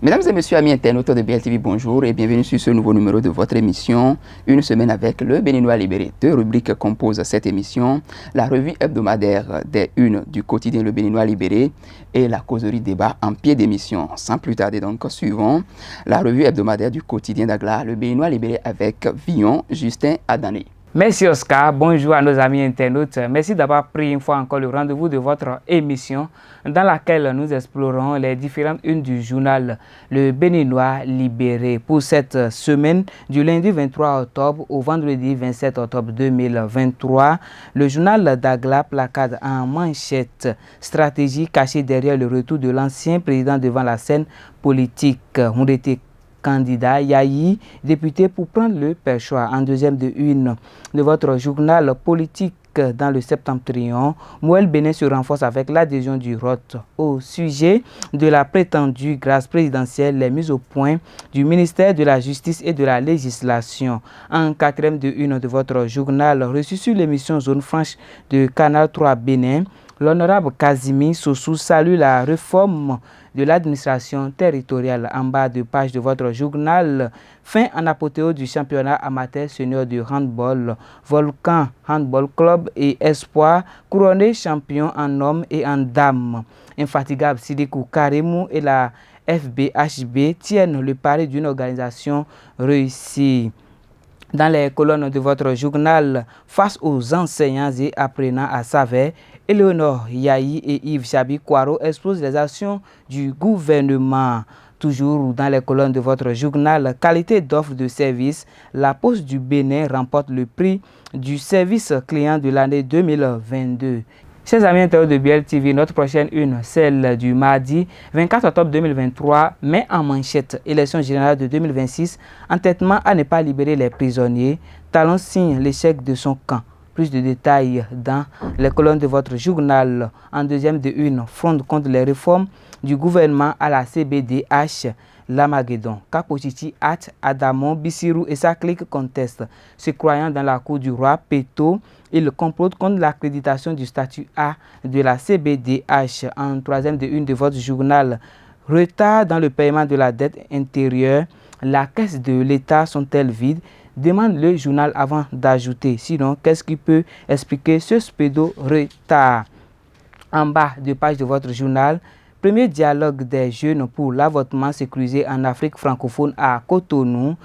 Mesdames et messieurs, amis internautes de BLTV, bonjour et bienvenue sur ce nouveau numéro de votre émission Une semaine avec le Béninois libéré. Deux rubriques composent cette émission, la revue hebdomadaire des unes du quotidien Le Béninois libéré et la causerie débat en pied d'émission. Sans plus tarder donc, suivons la revue hebdomadaire du quotidien d'Agla, Le Béninois libéré avec Villon Justin Adané. Merci Oscar, bonjour à nos amis internautes. Merci d'avoir pris une fois encore le rendez-vous de votre émission dans laquelle nous explorons les différentes unes du journal Le Béninois libéré pour cette semaine du lundi 23 octobre au vendredi 27 octobre 2023. Le journal d'Agla placade en manchette stratégie cachée derrière le retour de l'ancien président devant la scène politique. Candidat Yayi, député pour prendre le perchoir. En deuxième de une de votre journal politique dans le Septentrion, Moël Bénin se renforce avec l'adhésion du ROT. Au sujet de la prétendue grâce présidentielle, les mises au point du ministère de la Justice et de la Législation. En quatrième de une de votre journal, reçu sur l'émission Zone Franche de Canal 3 Bénin, l'honorable Kazimi Sossou salue la réforme de l'administration territoriale. En bas de page de votre journal, fin en apothéose du championnat amateur senior de handball, Volcan Handball Club et Espoir couronné champion en hommes et en dames. Infatigable Sidikou Karimou et la FBHB tiennent le pari d'une organisation réussie. Dans les colonnes de votre journal, face aux enseignants et apprenants à Savès, Éléonore Yayi et Yves Chabi Kwaro exposent les actions du gouvernement. Toujours dans les colonnes de votre journal, qualité d'offre de service, la Poste du Bénin remporte le prix du service client de l'année 2022. Chers amis internautes de BLTV, notre prochaine une, celle du mardi 24 octobre 2023, met en manchette élection générale de 2026, entêtement à ne pas libérer les prisonniers, Talon signe l'échec de son camp. Plus de détails dans les colonnes de votre journal. En deuxième de une, fronde contre les réformes du gouvernement à la CBDH, Lamagédon. Kapochichi, Hat, Adamon, Bissirou et sa clique contestent. Se croyant dans la cour du roi Péto, il complote contre l'accréditation du statut A de la CBDH. En troisième de une de votre journal, retard dans le paiement de la dette intérieure, la caisse de l'État sont-elles vides? Demande le journal avant d'ajouter. Sinon, qu'est-ce qui peut expliquer ce spédo-retard? En bas de page de votre journal, premier dialogue des jeunes pour l'avortement sécurisé en Afrique francophone à Cotonou.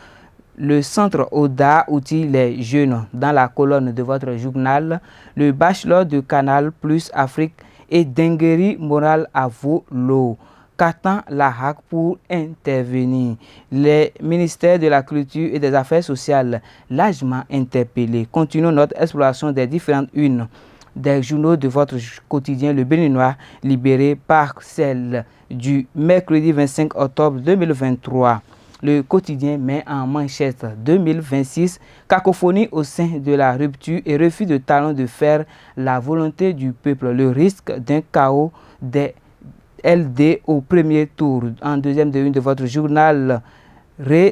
Le centre ODA outille les jeunes. Dans la colonne de votre journal, le bachelor de Canal Plus Afrique et dinguerie morale à Volo. Qu'attend la HAC pour intervenir? Les ministères de la Culture et des Affaires sociales largement interpellés. Continuons notre exploration des différentes unes des journaux de votre quotidien Le Béninois libéré par celle du mercredi 25 octobre 2023. Le quotidien met en manchette 2026, cacophonie au sein de la rupture et refus de talon de faire la volonté du peuple, le risque d'un chaos des LD au premier tour. En deuxième de une de votre journal,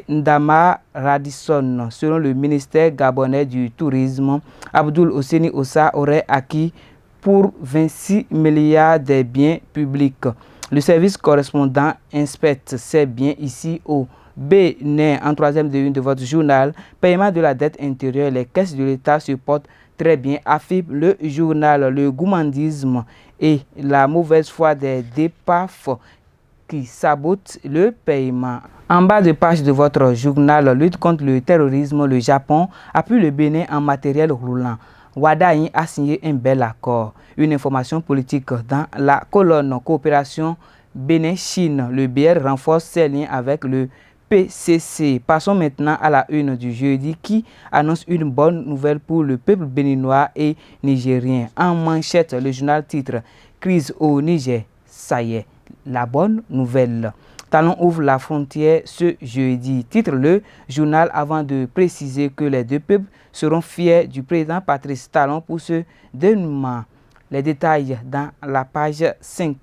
Ndama Radisson, selon le ministère gabonais du tourisme, Abdoul Osseni Ossa aurait acquis pour 26 milliards des biens publics. Le service correspondant inspecte ces biens ici au Bénin. En troisième de une de votre journal, paiement de la dette intérieure, les caisses de l'État se portent très bien, affirme le journal. Le gourmandisme et la mauvaise foi des DEPAF qui sabotent le paiement. En bas de page de votre journal, lutte contre le terrorisme, le Japon appuie le Bénin en matériel roulant. Wadaï a signé un bel accord. Une information politique dans la colonne coopération Bénin-Chine. Le BR renforce ses liens avec le PCC. Passons maintenant à la une du jeudi qui annonce une bonne nouvelle pour le peuple béninois et nigérien. En manchette, le journal titre « Crise au Niger, ça y est, la bonne nouvelle ». Talon ouvre la frontière ce jeudi. Titre le journal avant de préciser que les deux peuples seront fiers du président Patrice Talon pour ce dénouement. Les détails dans la page 5.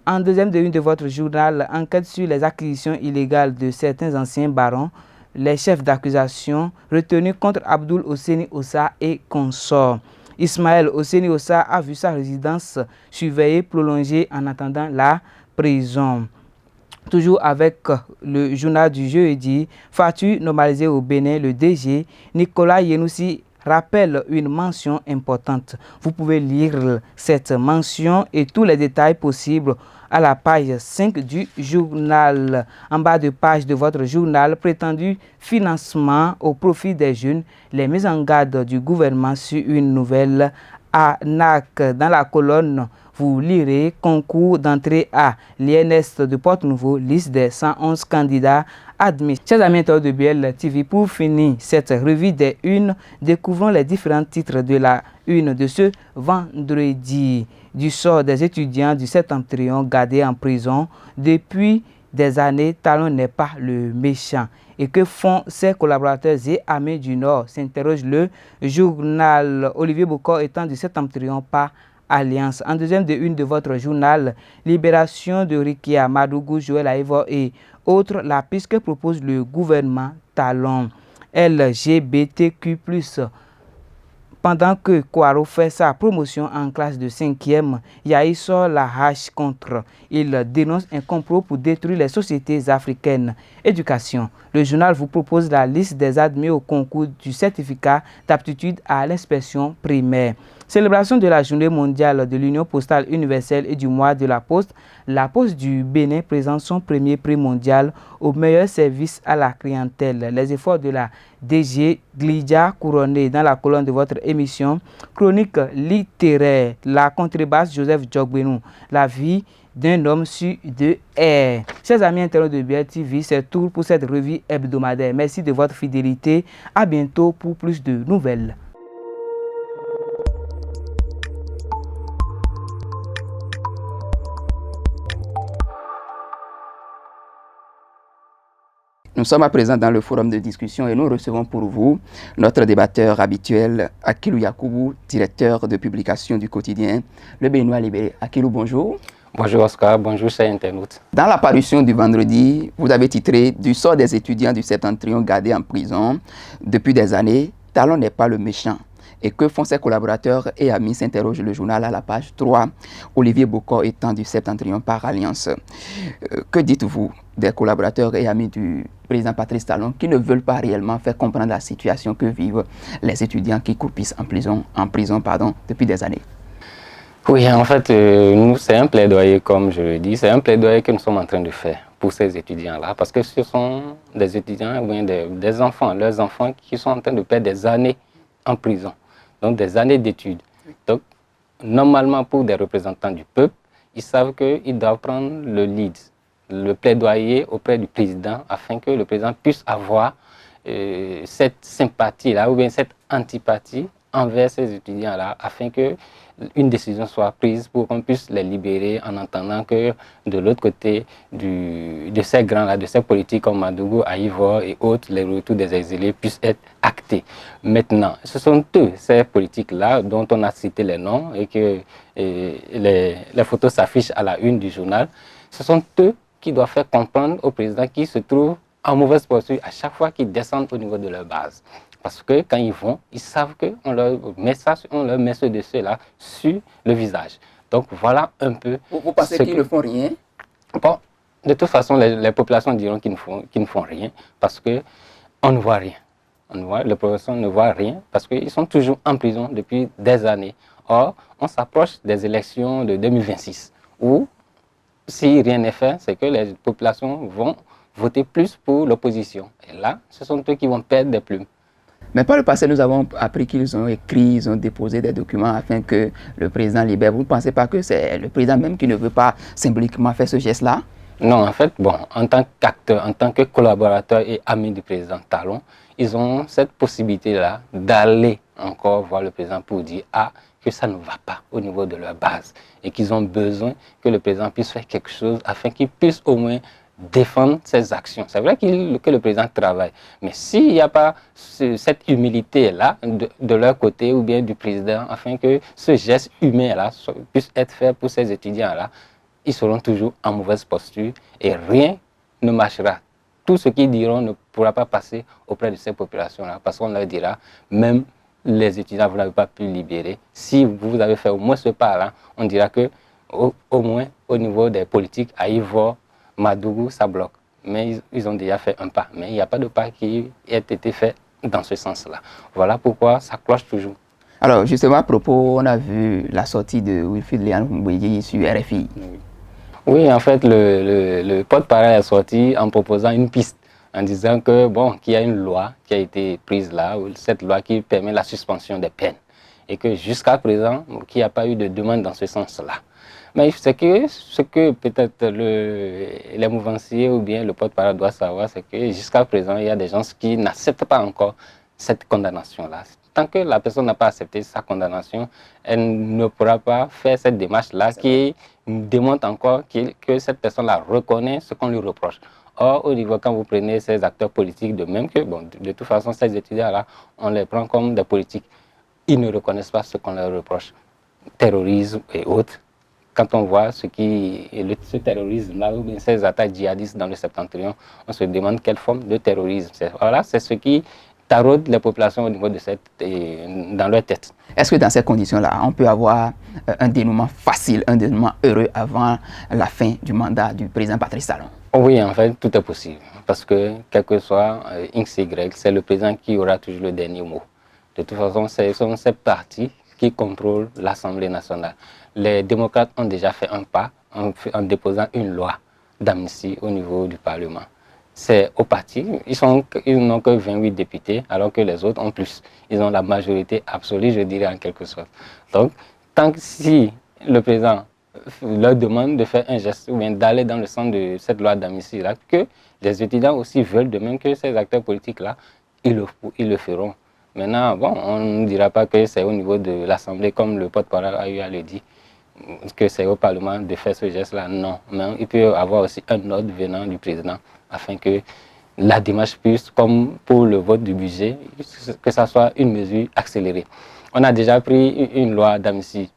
En deuxième de une de votre journal, enquête sur les acquisitions illégales de certains anciens barons, les chefs d'accusation retenus contre Abdoul Osseni Ossa et consorts. Ismaël Osseni Ossa a vu sa résidence surveillée prolongée en attendant la prison. Toujours avec le journal du jeudi, Fatu normalisé au Bénin, le DG, Nicolas Yenoussi rappelle une mention importante. Vous pouvez lire cette mention et tous les détails possibles à la page 5 du journal. En bas de page de votre journal, prétendu financement au profit des jeunes, les mises en garde du gouvernement sur une nouvelle ANAC. Dans la colonne, vous lirez concours d'entrée à l'INS de Porte-Nouveau, liste des 111 candidats admis. Chers amis de BL TV, pour finir cette revue des unes, découvrons les différents titres de la une de ce vendredi. Du sort des étudiants du septentrion gardés en prison depuis des années, Talon n'est pas le méchant. Et que font ses collaborateurs et amis du Nord, s'interroge le journal. Olivier Bocor étant du septentrion par alliance. En deuxième de une de votre journal, libération de Rikia, Madougou, Joël Aïvo et autres, la piste que propose le gouvernement Talon. LGBTQ+. Pendant que Kouaro fait sa promotion en classe de 5e, Yahi sort la hache contre. Il dénonce un complot pour détruire les sociétés africaines. Éducation. Le journal vous propose la liste des admis au concours du certificat d'aptitude à l'inspection primaire. Célébration de la journée mondiale de l'Union postale universelle et du mois de la Poste. La Poste du Bénin présente son premier prix mondial au meilleur service à la clientèle. Les efforts de la DG Glidia couronné dans la colonne de votre émission. Chronique littéraire. La contrebasse Joseph Djogbenou. La vie d'un homme sur deux airs. Chers amis internautes de BL TV, c'est tout pour cette revue hebdomadaire. Merci de votre fidélité. À bientôt pour plus de nouvelles. Nous sommes à présent dans le forum de discussion et nous recevons pour vous notre débatteur habituel, Akilou Yakoubou, directeur de publication du quotidien Le Béninois Libéré. Akilou, bonjour. Bonjour Oscar, bonjour chers internautes. Dans la parution du vendredi, vous avez titré « Du sort des étudiants du septentrion gardés en prison depuis des années, Talon n'est pas le méchant ». Et que font ses collaborateurs et amis, s'interroge le journal à la page 3, Olivier Bocor étant du septentrion par alliance. Que dites-vous des collaborateurs et amis du président Patrice Talon qui ne veulent pas réellement faire comprendre la situation que vivent les étudiants qui croupissent en prison depuis des années? Oui, en fait, nous, c'est un plaidoyer, comme je le dis, c'est un plaidoyer que nous sommes en train de faire pour ces étudiants-là, parce que ce sont des étudiants ou bien des enfants, leurs enfants qui sont en train de perdre des années en prison, donc des années d'études. Donc, normalement, pour des représentants du peuple, ils savent qu'ils doivent prendre le lead, le plaidoyer auprès du président, afin que le président puisse avoir cette sympathie-là, ou bien cette antipathie envers ces étudiants-là, afin qu'une décision soit prise pour qu'on puisse les libérer, en entendant que de l'autre côté de ces grands-là, de ces politiques comme Madougou, Aïvor et autres, les retours des exilés puissent être actés. Maintenant, ce sont eux, ces politiques-là, dont on a cité les noms et que les photos s'affichent à la une du journal, ce sont eux qui doivent faire comprendre au président qui se trouve en mauvaise posture à chaque fois qu'ils descendent au niveau de leur base. Parce que quand ils vont, ils savent qu'on leur met ce dessus-là sur le visage. Donc voilà un peu... Vous pensez qu'ils ne font rien? Bon, de toute façon, les populations diront qu'ils ne font rien parce qu'on ne voit rien. Les populations ne voient rien parce qu'ils sont toujours en prison depuis des années. Or, on s'approche des élections de 2026 où, si rien n'est fait, c'est que les populations vont voter plus pour l'opposition. Et là, ce sont eux qui vont perdre des plumes. Mais par le passé, nous avons appris qu'ils ont écrit, ils ont déposé des documents afin que le président libère. Vous ne pensez pas que c'est le président même qui ne veut pas symboliquement faire ce geste-là? Non, en fait, bon, en tant qu'acteur, en tant que collaborateur et ami du président Talon, ils ont cette possibilité-là d'aller encore voir le président pour dire que ça ne va pas au niveau de leur base et qu'ils ont besoin que le président puisse faire quelque chose afin qu'il puisse au moins défendre ses actions. C'est vrai que le président travaille, mais s'il n'y a pas cette humilité-là de leur côté ou bien du président, afin que ce geste humain-là puisse être fait pour ces étudiants-là, ils seront toujours en mauvaise posture et rien ne marchera. Tout ce qu'ils diront ne pourra pas passer auprès de ces populations-là, parce qu'on leur dira, même les étudiants, vous n'avez pas pu libérer. Si vous avez fait au moins ce pas-là, on dira que au moins au niveau des politiques, à Ivor, Madougou, ça bloque. Mais ils ont déjà fait un pas. Mais il n'y a pas de pas qui ait été fait dans ce sens-là. Voilà pourquoi ça cloche toujours. Alors, justement, à propos, on a vu la sortie de Wilfried Léon Mbouédi sur RFI. Oui, en fait, le porte-parole est sorti en proposant une piste, en disant que, bon, qu'il y a une loi qui a été prise là, cette loi qui permet la suspension des peines. Et que jusqu'à présent, qu'il n'y a pas eu de demande dans ce sens-là. Mais ce que peut-être les mouvanciers ou bien le porte-parole doit savoir, c'est que jusqu'à présent, il y a des gens qui n'acceptent pas encore cette condamnation-là. Tant que la personne n'a pas accepté sa condamnation, elle ne pourra pas faire cette démarche-là qui démontre encore que cette personne-là reconnaît ce qu'on lui reproche. Or, au niveau, quand vous prenez ces acteurs politiques, de même que, bon, de toute façon, ces étudiants-là, on les prend comme des politiques. Ils ne reconnaissent pas ce qu'on leur reproche. Terrorisme et autres. Quand on voit ce terrorisme-là, ou bien ces attaques djihadistes dans le septentrion, on se demande quelle forme de terrorisme c'est. Voilà, c'est ce qui taraude les populations au niveau de dans leur tête. Est-ce que dans ces conditions-là, on peut avoir un dénouement facile, un dénouement heureux avant la fin du mandat du président Patrice Talon? Oui, en fait, tout est possible. Parce que, quel que soit X, Y, c'est le président qui aura toujours le dernier mot. De toute façon, ce sont ces partis qui contrôlent l'Assemblée nationale. Les démocrates ont déjà fait un pas en déposant une loi d'amnistie au niveau du Parlement. C'est aux partis, ils n'ont que 28 députés, alors que les autres ont plus. Ils ont la majorité absolue, je dirais en quelque sorte. Donc, tant que si le président leur demande de faire un geste ou bien d'aller dans le sens de cette loi d'amnistie-là, que les étudiants aussi veulent, de même que ces acteurs politiques-là, ils le feront. Maintenant, bon, on ne dira pas que c'est au niveau de l'Assemblée, comme le porte-parole a eu à le dire, que c'est au Parlement de faire ce geste-là. Non, mais il peut y avoir aussi un ordre venant du président, afin que la démarche puisse, comme pour le vote du budget, que ça soit une mesure accélérée. On a déjà pris une loi d'amnistie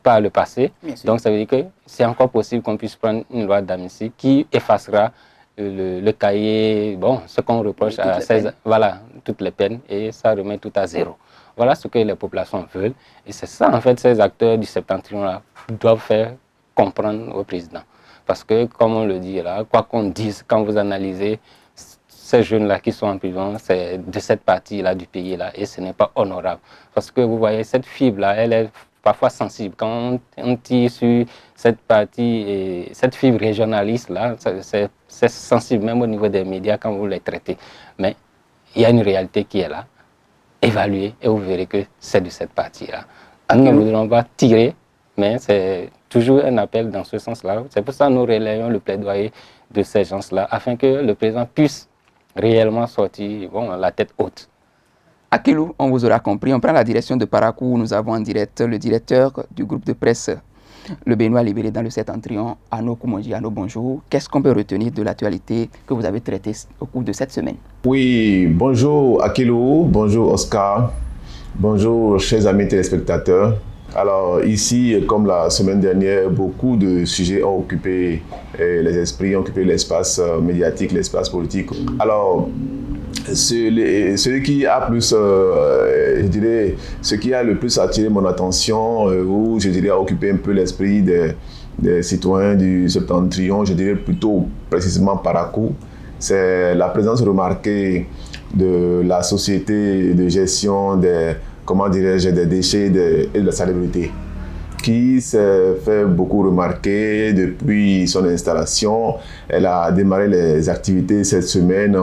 par le passé, donc ça veut dire que c'est encore possible qu'on puisse prendre une loi d'amnistie qui effacera le cahier, bon, ce qu'on reproche à 16, voilà, toutes les peines, et ça remet tout à zéro. Voilà ce que les populations veulent, et c'est ça en fait ces acteurs du septentrion-là doivent faire comprendre au président. Parce que, comme on le dit là, quoi qu'on dise, quand vous analysez ces jeunes-là qui sont en prison, c'est de cette partie-là du pays-là, et ce n'est pas honorable. Parce que vous voyez, cette fibre-là, elle est parfois sensible. Quand on tire sur cette partie, et cette fibre régionaliste-là, c'est sensible, même au niveau des médias, quand vous les traitez. Mais il y a une réalité qui est là. Évaluez, et vous verrez que c'est de cette partie-là. Nous ne voudrons pas tirer, mais c'est toujours un appel dans ce sens-là. C'est pour ça que nous relayons le plaidoyer de ces gens-là, afin que le président puisse réellement sortir la tête haute. Akilou, on vous aura compris, on prend la direction de Parakou. Nous avons en direct le directeur du groupe de presse Le Béninois Libéré dans le septentrion, Arnaud Koumonji. Arnaud, bonjour. Qu'est-ce qu'on peut retenir de l'actualité que vous avez traitée au cours de cette semaine? Oui, bonjour Akilou, bonjour Oscar, bonjour chers amis téléspectateurs. Alors ici, comme la semaine dernière, beaucoup de sujets ont occupé les esprits, ont occupé l'espace médiatique, l'espace politique. Alors, celui qui a plus, je dirais, ce qui a le plus attiré mon attention, ou je dirais a occupé un peu l'esprit des citoyens du septentrion, je dirais plutôt précisément Parakou, c'est la présence remarquée de la société de gestion des, comment dirais-je, des déchets et de la salubrité, qui s'est fait beaucoup remarquer depuis son installation. Elle a démarré les activités cette semaine.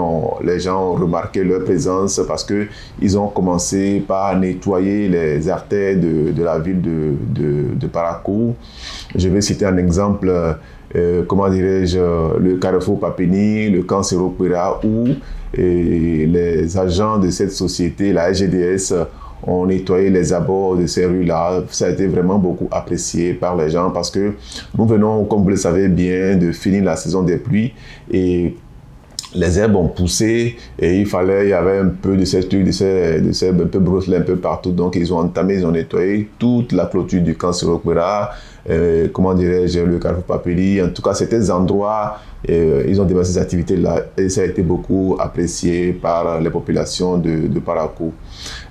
Les gens ont remarqué leur présence parce qu'ils ont commencé par nettoyer les artères de la ville de Parakou. Je vais citer un exemple, comment dirais-je, le carrefour Papini, le camp Séropéra, où les agents de cette société, la SGDS, ont nettoyé les abords de ces rues-là. Ça a été vraiment beaucoup apprécié par les gens parce que nous venons, comme vous le savez bien, de finir la saison des pluies et les herbes ont poussé et il y avait un peu de ces trucs, un peu brosselés un peu partout. Donc ils ont entamé, ils ont nettoyé toute la clôture du camp Séropéra, comment dirais-je, le carrefour Papeli. En tout cas, c'était des endroits, ils ont démarré ces activités-là et ça a été beaucoup apprécié par les populations de Parakou.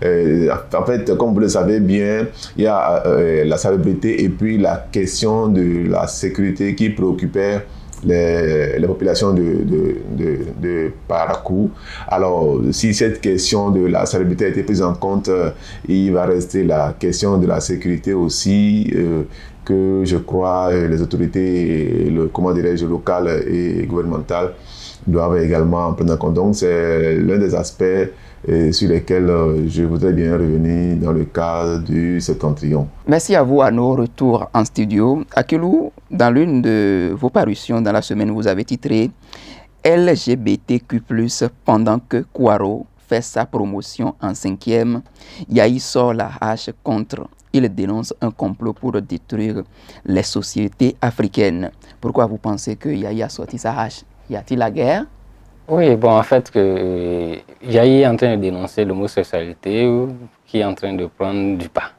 En fait, comme vous le savez bien, il y a la salubrité et puis la question de la sécurité qui préoccupait les populations de Parakou. Alors, si cette question de la salubrité a été prise en compte, il va rester la question de la sécurité aussi, que je crois les autorités, locales et gouvernementales doivent également prendre en compte. Donc, c'est l'un des aspects sur lesquels je voudrais bien revenir dans le cadre du septentrion. Merci à vous à nos retours en studio. Akilou, dans l'une de vos parutions dans la semaine, vous avez titré LGBTQ+, pendant que Kouaro fait sa promotion en 5e, Yahi sort la hache contre. Il dénonce un complot pour détruire les sociétés africaines. Pourquoi vous pensez que Yahi a sorti sa hache? Y a-t-il la guerre? Oui, bon, en fait, Yahi est en train de dénoncer l'homosexualité qui est en train de prendre du pas.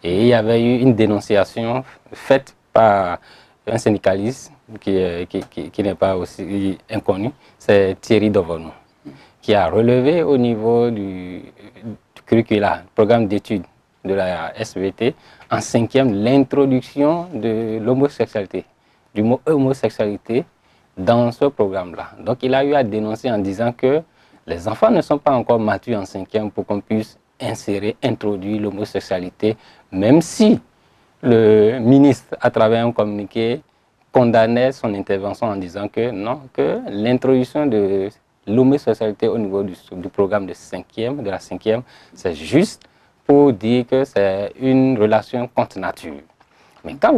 Et il y avait eu une dénonciation faite par un syndicaliste qui n'est pas aussi inconnu, c'est Thierry Dovonou, qui a relevé au niveau du curricula, programme d'études de la SVT, en 5e, l'introduction de l'homosexualité, du mot homosexualité, dans ce programme-là. Donc, il a eu à dénoncer en disant que les enfants ne sont pas encore matures en 5e pour qu'on puisse introduire l'homosexualité, même si le ministre, à travers un communiqué, condamnait son intervention en disant que non, que l'introduction de l'homosexualité au niveau du programme de la 5e, c'est juste pour dire que c'est une relation contre nature. Mais quand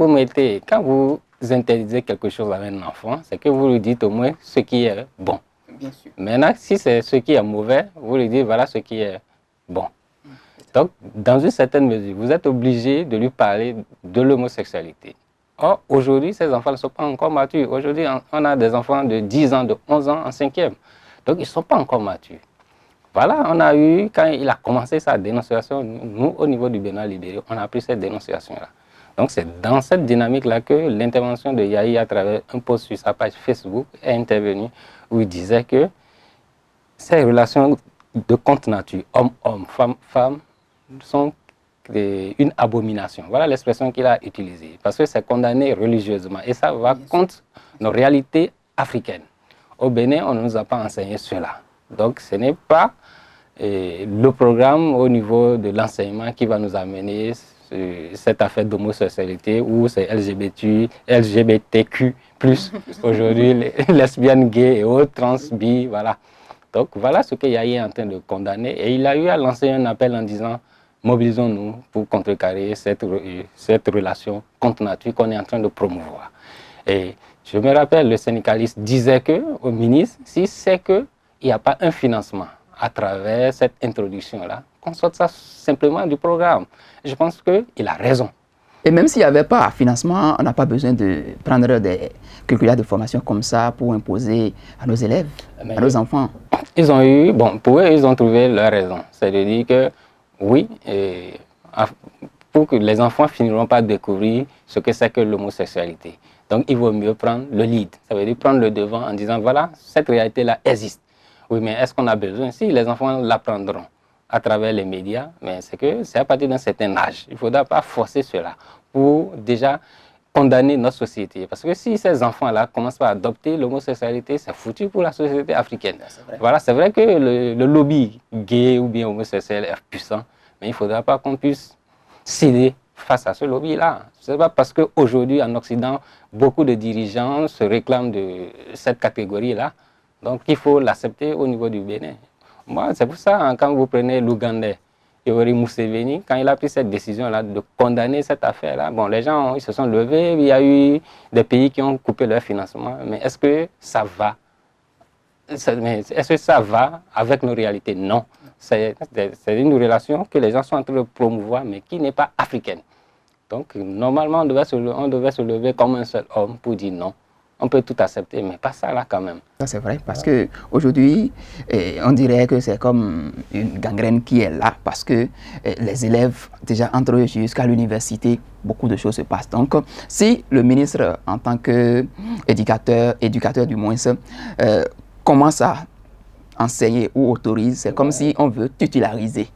vous interdisez quelque chose avec un enfant, c'est que vous lui dites au moins ce qui est bon. Bien sûr. Maintenant, si c'est ce qui est mauvais, vous lui dites voilà ce qui est bon. Donc, dans une certaine mesure, vous êtes obligé de lui parler de l'homosexualité. Or, aujourd'hui, ces enfants ne sont pas encore matures. Aujourd'hui, on a des enfants de 10 ans, de 11 ans en 5e. Donc, ils ne sont pas encore matures. Voilà, on a eu, quand il a commencé sa dénonciation, nous, au niveau du Bénin libéré, on a pris cette dénonciation-là. Donc, c'est dans cette dynamique-là que l'intervention de Yahi à travers un post sur sa page Facebook est intervenue, où il disait que ces relations de contre nature, homme-homme, femme-femme, sont une abomination. Voilà l'expression qu'il a utilisée, parce que c'est condamné religieusement et ça va contre nos réalités africaines. Au Bénin, on ne nous a pas enseigné cela. Donc, ce n'est pas le programme au niveau de l'enseignement qui va nous amener cette affaire d'homosexualité où c'est LGBTQ+, aujourd'hui, les lesbiennes, gays et autres, trans, bi, voilà. Donc, voilà ce que Yahi est en train de condamner. Et il a eu à lancer un appel en disant mobilisons-nous pour contrecarrer cette relation contre nature qu'on est en train de promouvoir. Et je me rappelle, le syndicaliste disait au ministre, si c'est qu'il n'y a pas un financement à travers cette introduction-là, qu'on sorte ça simplement du programme. Je pense qu'il a raison. Et même s'il n'y avait pas de financement, on n'a pas besoin de prendre des curricula de formation comme ça pour imposer à nos élèves, à nos enfants. Ils ont eu, bon, pour eux, ils ont trouvé leur raison. C'est de dire que oui, pour que les enfants finiront par découvrir ce que c'est que l'homosexualité. Donc, il vaut mieux prendre le lead. Ça veut dire prendre le devant en disant, voilà, cette réalité-là existe. Oui, mais est-ce qu'on a besoin? Si les enfants l'apprendront à travers les médias, mais c'est à partir d'un certain âge. Il ne faudra pas forcer cela pour déjà condamner notre société. Parce que si ces enfants-là commencent à adopter l'homosexualité, c'est foutu pour la société africaine. Voilà, c'est vrai que le lobby gay ou bien homosexuel est puissant, mais il ne faudra pas qu'on puisse céder face à ce lobby-là. Ce n'est pas parce qu'aujourd'hui, en Occident, beaucoup de dirigeants se réclament de cette catégorie-là. Donc, il faut l'accepter au niveau du Bénin. Moi, c'est pour ça, hein, quand vous prenez l'Ougandais, Yoweri Museveni, quand il a pris cette décision-là de condamner cette affaire-là, bon, les gens ils se sont levés, il y a eu des pays qui ont coupé leur financement, mais est-ce que ça va? Est-ce que ça va avec nos réalités? Non. C'est une relation que les gens sont en train de promouvoir, mais qui n'est pas africaine. Donc, normalement, on devait se lever comme un seul homme pour dire non. On peut tout accepter, mais pas ça là quand même. Ça c'est vrai, parce qu'aujourd'hui, on dirait que c'est comme une gangrène qui est là, parce que les élèves, déjà entre eux jusqu'à l'université, beaucoup de choses se passent. Donc, si le ministre, en tant qu'éducateur du moins, commence à enseigner ou autorise, c'est comme si on veut titulariser.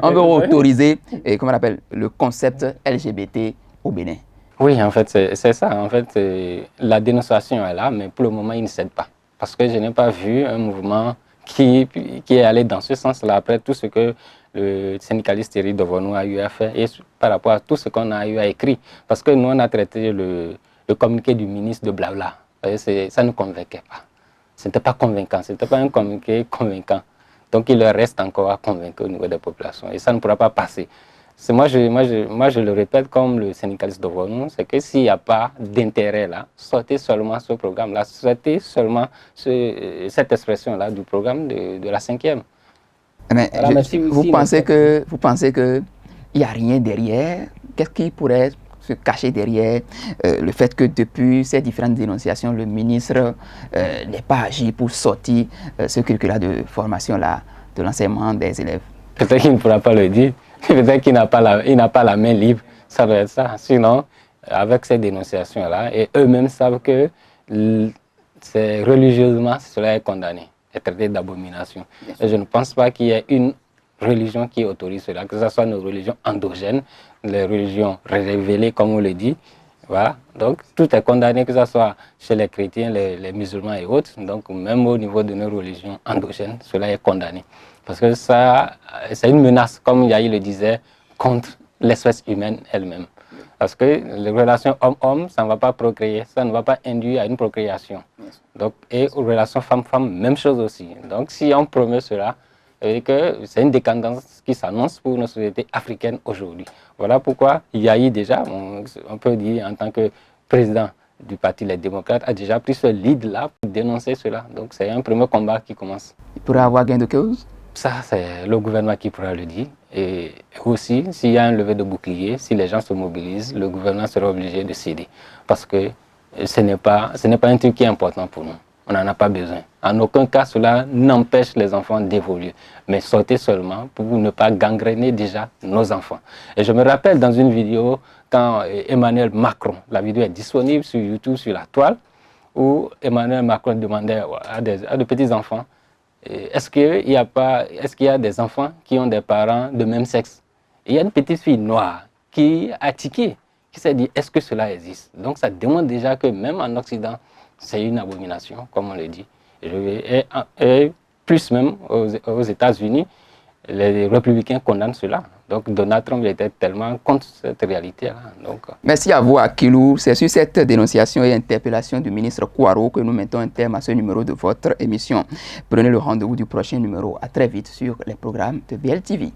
On veut autoriser, comment on appelle, le concept LGBT au Bénin. Oui, en fait, c'est ça. En fait, la dénonciation est là, mais pour le moment, il ne cède pas. Parce que je n'ai pas vu un mouvement qui est allé dans ce sens-là, après tout ce que le syndicaliste Thierry Devonou a eu à faire et par rapport à tout ce qu'on a eu à écrire. Parce que nous, on a traité le communiqué du ministre de blabla. Ça ne nous convainquait pas. Ce n'était pas convaincant, ce n'était pas un communiqué convaincant. Donc, il leur reste encore à convaincre au niveau des populations. Et ça ne pourra pas passer. Moi, je le répète comme le syndicaliste Devonou, c'est que s'il n'y a pas d'intérêt là, sortez seulement ce programme-là, sortez seulement cette expression-là du programme de la 5e. Mais voilà, vous pensez que il n'y a rien derrière? Qu'est-ce qui pourrait se cacher derrière le fait que depuis ces différentes dénonciations, le ministre n'ait pas agi pour sortir ce curriculum de formation-là de l'enseignement des élèves? Peut-être qu'il ne pourra pas le dire. Peut-être qu'il n'a pas la main libre. Ça doit être ça. Sinon, avec ces dénonciations-là, et eux-mêmes savent que c'est religieusement, cela est condamné, est traité d'abomination. Et je ne pense pas qu'il y ait une religion qui autorise cela, que ce soit nos religions endogènes, les religions révélées, comme on le dit. Voilà. Donc, tout est condamné, que ce soit chez les chrétiens, les musulmans et autres. Donc, même au niveau de nos religions endogènes, cela est condamné. Parce que ça, c'est une menace, comme Yahi le disait, contre l'espèce humaine elle-même. Parce que les relations homme-homme, ça ne va pas procréer, ça ne va pas induire à une procréation. Donc, et aux relations femme-femme, même chose aussi. Donc, si on promeut cela, c'est une décadence qui s'annonce pour nos sociétés africaines aujourd'hui. Voilà pourquoi Yahi déjà, on peut dire en tant que président du Parti Les Démocrates, a déjà pris ce lead-là pour dénoncer cela. Donc, c'est un premier combat qui commence. Il pourrait avoir gain de cause? Ça, c'est le gouvernement qui pourra le dire. Et aussi, s'il y a un lever de bouclier, si les gens se mobilisent, le gouvernement sera obligé de céder. Parce que ce n'est pas un truc qui est important pour nous. On n'en a pas besoin. En aucun cas, cela n'empêche les enfants d'évoluer. Mais sortez seulement pour ne pas gangréner déjà nos enfants. Et je me rappelle dans une vidéo, quand Emmanuel Macron, la vidéo est disponible sur YouTube, sur la toile, où Emmanuel Macron demandait à des petits-enfants, est-ce qu'il y a des enfants qui ont des parents de même sexe? Et il y a une petite fille noire qui a tiqué, qui s'est dit, est-ce que cela existe? Donc ça démontre déjà que même en Occident, c'est une abomination, comme on le dit. Et plus même aux États-Unis, les républicains condamnent cela. Donc Donald Trump était tellement contre cette réalité-là. Merci à vous, Akilou. C'est sur cette dénonciation et interpellation du ministre Kouaro que nous mettons un terme à ce numéro de votre émission. Prenez le rendez-vous du prochain numéro. À très vite sur les programmes de BLTV.